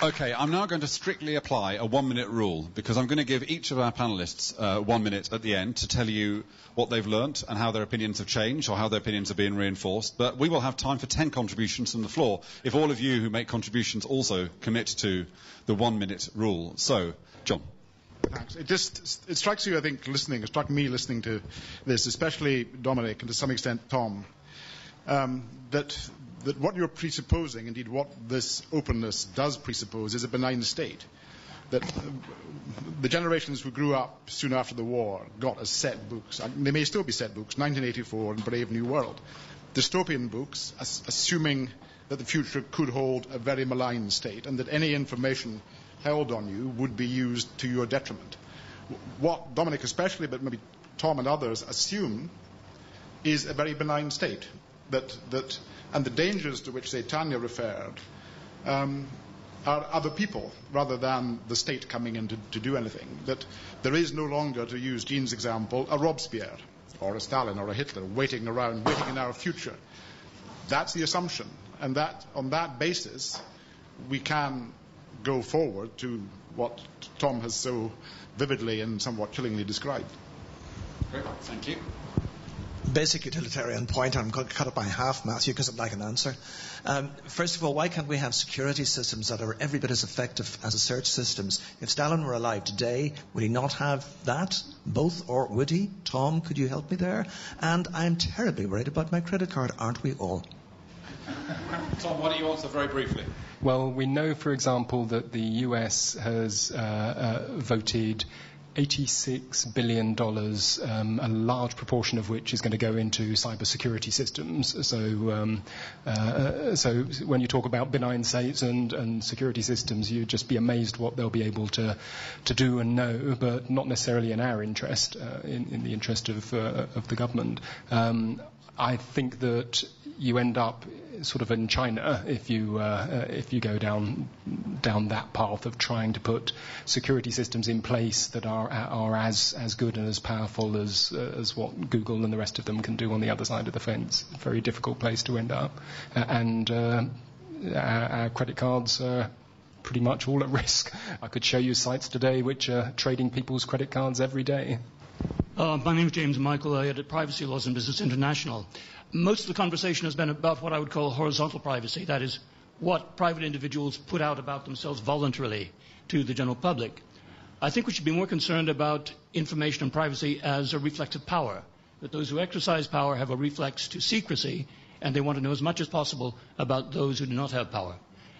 Okay, I'm now going to strictly apply a 1-minute rule, because I'm going to give each of our panellists 1 minute at the end to tell you what they've learnt and how their opinions have changed or how their opinions are being reinforced. But we will have time for 10 contributions from the floor if all of you who make contributions also commit to the 1-minute rule. So, John. Thanks. It strikes you, I think, it struck me listening to this, especially Dominic and to some extent Tom, that what you're presupposing, indeed what this openness does presuppose, is a benign state. That the generations who grew up soon after the war got as set books, and they may still be set books, 1984 and Brave New World, dystopian books, assuming that the future could hold a very malign state and that any information held on you would be used to your detriment. What Dominic especially, but maybe Tom and others, assume is a very benign state. And the dangers to which, say, Tanya referred are other people rather than the state coming in to do anything. That there is no longer, to use Jean's example, a Robespierre or a Stalin or a Hitler waiting around, waiting in our future. That's the assumption. And that on that basis, we can go forward to what Tom has so vividly and somewhat chillingly described. Great, thank you. Basic utilitarian point. I'm going to cut it by half, Matthew, because I'd like an answer. First of all, why can't we have security systems that are every bit as effective as search systems? If Stalin were alive today, would he not have that? Both, or would he? Tom, could you help me there? And I'm terribly worried about my credit card, aren't we all? Tom, why don't you answer very briefly? Well, we know, for example, that the US has voted $86 billion, a large proportion of which is going to go into cybersecurity systems. So when you talk about benign states and security systems, you'd just be amazed what they'll be able to do and know, but not necessarily in our interest, in the interest of the government. I think that you end up sort of in China if you go down that path of trying to put security systems in place that are as good and as powerful as what Google and the rest of them can do on the other side of the fence. Very difficult place to end up, and our credit cards are pretty much all at risk. I could show you sites today which are trading people's credit cards every day. My name is James Michael. I edit Privacy Laws and Business International. Most of the conversation has been about what I would call horizontal privacy, that is, what private individuals put out about themselves voluntarily to the general public. I think we should be more concerned about information and privacy as a reflex of power, that those who exercise power have a reflex to secrecy, and they want to know as much as possible about those who do not have power.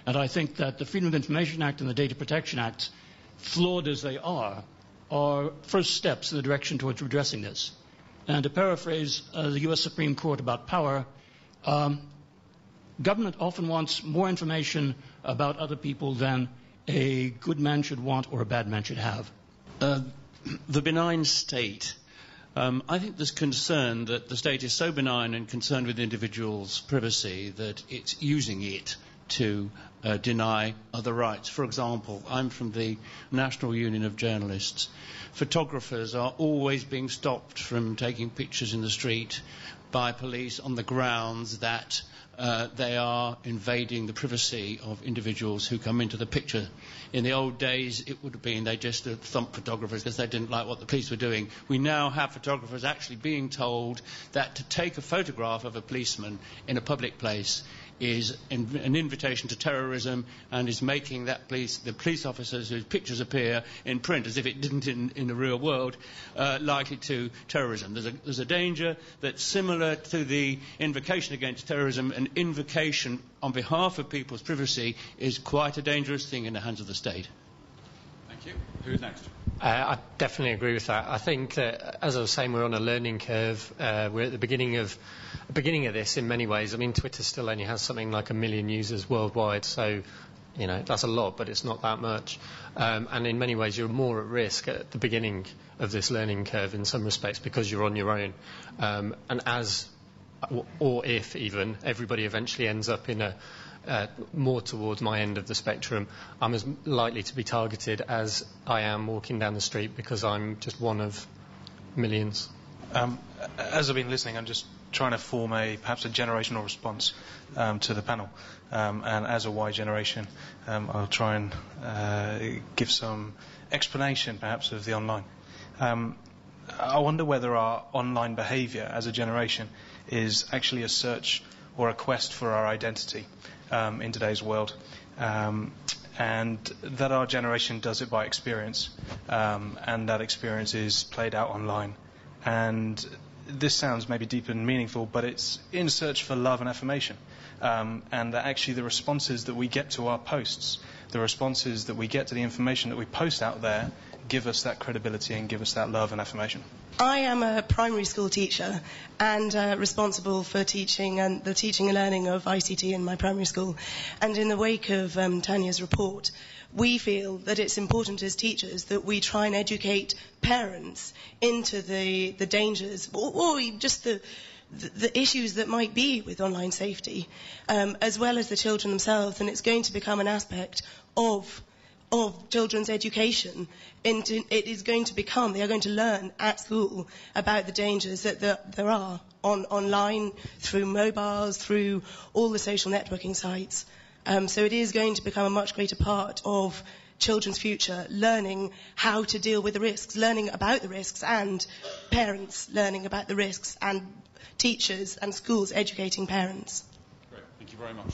And I think that the Freedom of Information Act and the Data Protection Act, flawed as they are first steps in the direction towards redressing this. And to paraphrase the U.S. Supreme Court about power, government often wants more information about other people than a good man should want or a bad man should have. The benign state. I think there's concern that the state is so benign and concerned with individuals' privacy that it's using it to deny other rights. For example, I'm from the National Union of Journalists. Photographers are always being stopped from taking pictures in the street by police on the grounds that they are invading the privacy of individuals who come into the picture. In the old days, it would have been they just thumped photographers because they didn't like what the police were doing. We now have photographers actually being told that to take a photograph of a policeman in a public place is an invitation to terrorism and is making the police officers whose pictures appear in print as if it didn't in the real world, likely to terrorism. There's a danger that's similar to the invocation against terrorism. An invocation on behalf of people's privacy is quite a dangerous thing in the hands of the state. Thank you. Who's next? I definitely agree with that. I think that, as I was saying, we're on a learning curve. We're at the beginning of this in many ways. I mean, Twitter still only has something like 1 million users worldwide, so that's a lot, but it's not that much. And in many ways, you're more at risk at the beginning of this learning curve in some respects because you're on your own. And or if even everybody eventually ends up in a more towards my end of the spectrum, I'm as likely to be targeted as I am walking down the street because I'm just one of millions. As I've been listening, I'm just trying to form perhaps a generational response to the panel. And as a Y generation, I'll try and give some explanation perhaps of the online. I wonder whether our online behaviour as a generation is actually a search or a quest for our identity in today's world. And that our generation does it by experience, and that experience is played out online. And this sounds maybe deep and meaningful, but it's in search for love and affirmation. And that actually the responses that we get to our posts, the responses that we get to the information that we post out there, give us that credibility and give us that love and affirmation. I am a primary school teacher and responsible for teaching and the teaching and learning of ICT in my primary school. And in the wake of Tanya's report, we feel that it's important as teachers that we try and educate parents into the dangers or just the issues that might be with online safety, as well as the children themselves. And it's going to become an aspect of children's education. It is going to become, they are going to learn at school about the dangers that there are online, through mobiles, through all the social networking sites. So it is going to become a much greater part of children's future, learning how to deal with the risks, learning about the risks, and parents learning about the risks, and teachers and schools educating parents. Great, thank you very much.